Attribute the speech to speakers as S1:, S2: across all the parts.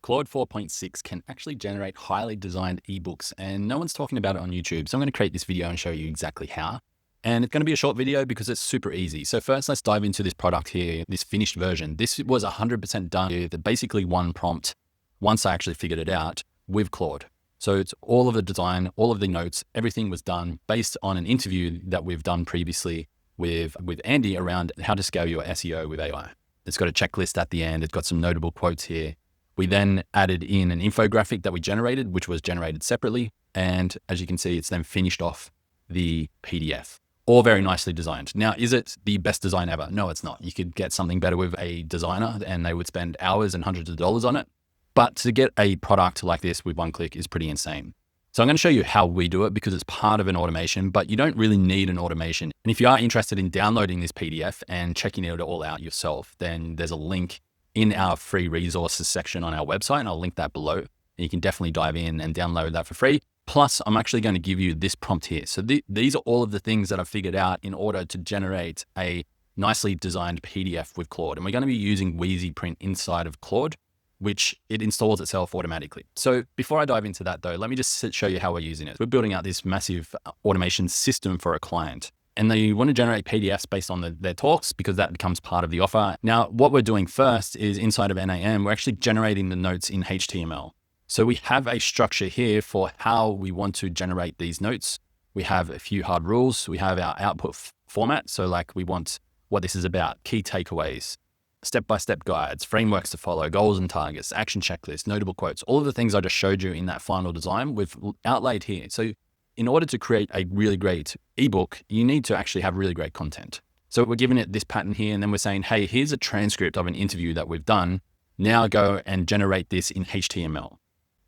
S1: Claude 4.6 can actually generate highly designed ebooks, and no one's talking about it on YouTube. So I'm going to create this video and show you exactly how. And it's going to be a short video because it's super easy. So first, let's dive into this product here, this finished version. This was 100% done with basically one prompt once I actually figured it out with Claude. So it's all of the design, all of the notes, everything was done based on an interview that we've done previously with Andy around how to scale your SEO with AI. It's got a checklist at the end. It's got some notable quotes here. We then added in an infographic that we generated, which was generated separately. And as you can see, it's then finished off the PDF. All very nicely designed. Now, is it the best design ever? No, it's not. You could get something better with a designer and they would spend hours and hundreds of dollars on it. But to get a product like this with one click is pretty insane. So I'm going to show you how we do it because it's part of an automation, but you don't really need an automation. And if you are interested in downloading this PDF and checking it all out yourself, then there's a link in our free resources section on our website, and I'll link that below. And you can definitely dive in and download that for free. Plus, I'm actually going to give you this prompt here. So these are all of the things that I've figured out in order to generate a nicely designed PDF with Claude. And we're going to be using WeasyPrint inside of Claude, which it installs itself automatically. So before I dive into that though, let me just show you how we're using it. We're building out this massive automation system for a client, and they want to generate PDFs based on their talks because that becomes part of the offer. Now, what we're doing first is inside of NAM, we're actually generating the notes in HTML. So we have a structure here for how we want to generate these notes. We have a few hard rules. We have our output format. So like we want what this is about, key takeaways, step-by-step guides, frameworks to follow, goals and targets, action checklists, notable quotes, all of the things I just showed you in that final design we've outlaid here. So in order to create a really great ebook, you need to actually have really great content. So we're giving it this pattern here, and then we're saying, hey, here's a transcript of an interview that we've done. Now go and generate this in HTML.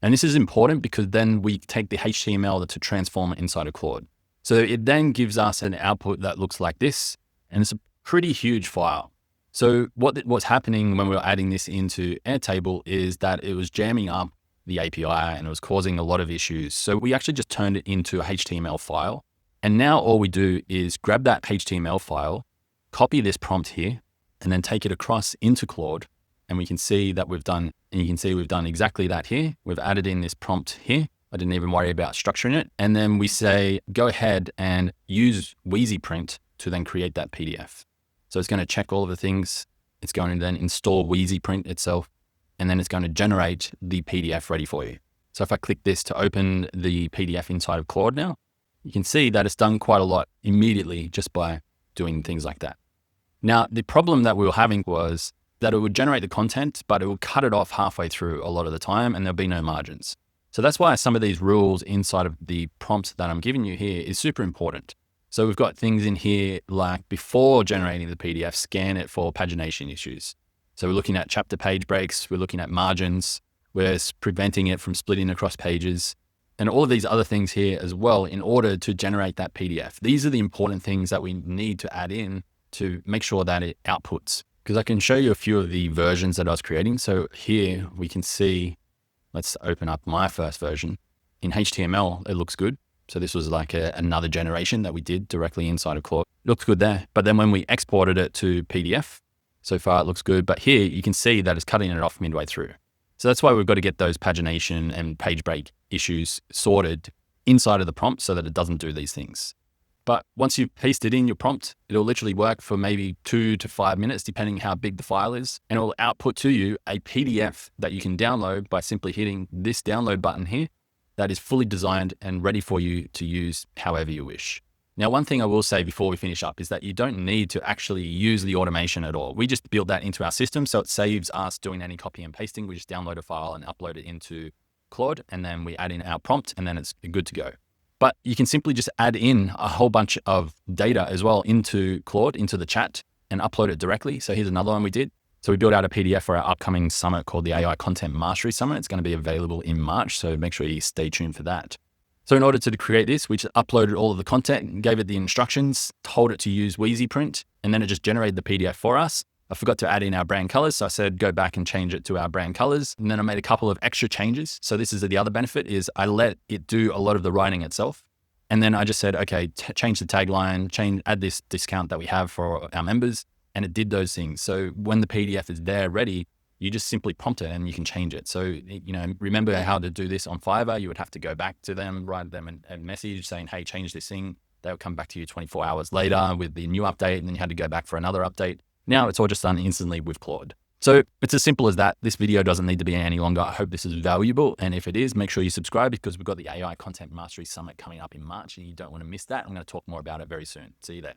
S1: And this is important because then we take the HTML to transform it inside of Claude. So it then gives us an output that looks like this, and it's a pretty huge file. So what's happening when we were adding this into Airtable is that it was jamming up the API and it was causing a lot of issues. So we actually just turned it into a HTML file. And now all we do is grab that HTML file, copy this prompt here, and then take it across into Claude. And we can see that we've done exactly that here. We've added in this prompt here. I didn't even worry about structuring it. And then we say, go ahead and use WeasyPrint to then create that PDF. So it's going to check all of the things. It's going to then install WeasyPrint itself, and then it's going to generate the PDF ready for you. So if I click this to open the PDF inside of Claude now, you can see that it's done quite a lot immediately just by doing things like that. Now, the problem that we were having was that it would generate the content, but it would cut it off halfway through a lot of the time, and there'll be no margins. So that's why some of these rules inside of the prompt that I'm giving you here is super important. So we've got things in here like before generating the PDF, scan it for pagination issues. So we're looking at chapter page breaks, we're looking at margins, we're preventing it from splitting across pages, and all of these other things here as well in order to generate that PDF. These are the important things that we need to add in to make sure that it outputs. Because I can show you a few of the versions that I was creating. So here we can see, let's open up my first version. In HTML, it looks good. So this was like another generation that we did directly inside of Claude. It looks good there. But then when we exported it to PDF, so far it looks good. But here you can see that it's cutting it off midway through. So that's why we've got to get those pagination and page break issues sorted inside of the prompt so that it doesn't do these things. But once you've pasted in your prompt, it'll literally work for maybe 2 to 5 minutes, depending how big the file is. And it will output to you a PDF that you can download by simply hitting this download button here. That is fully designed and ready for you to use however you wish. Now, one thing I will say before we finish up is that you don't need to actually use the automation at all. We just built that into our system, so it saves us doing any copy and pasting. We just download a file and upload it into Claude, and then we add in our prompt, and then it's good to go. But you can simply just add in a whole bunch of data as well into Claude, into the chat, and upload it directly. So here's another one we did. So we built out a PDF for our upcoming summit called the AI Content Mastery Summit. It's going to be available in March, so make sure you stay tuned for that. So in order to create this, we just uploaded all of the content, gave it the instructions, told it to use WeasyPrint, and then it just generated the PDF for us. I forgot to add in our brand colors, so I said go back and change it to our brand colors. And then I made a couple of extra changes. So this is the other benefit is I let it do a lot of the writing itself. And then I just said, okay, change the tagline, add this discount that we have for our members. And it did those things. So when the PDF is there ready, you just simply prompt it and you can change it. So, remember how to do this on Fiverr. You would have to go back to them, write them a message saying, hey, change this thing. They'll come back to you 24 hours later with the new update, and then you had to go back for another update. Now it's all just done instantly with Claude. So it's as simple as that. This video doesn't need to be any longer. I hope this is valuable. And if it is, make sure you subscribe, because we've got the AI Content Mastery Summit coming up in March and you don't want to miss that. I'm going to talk more about it very soon. See you there.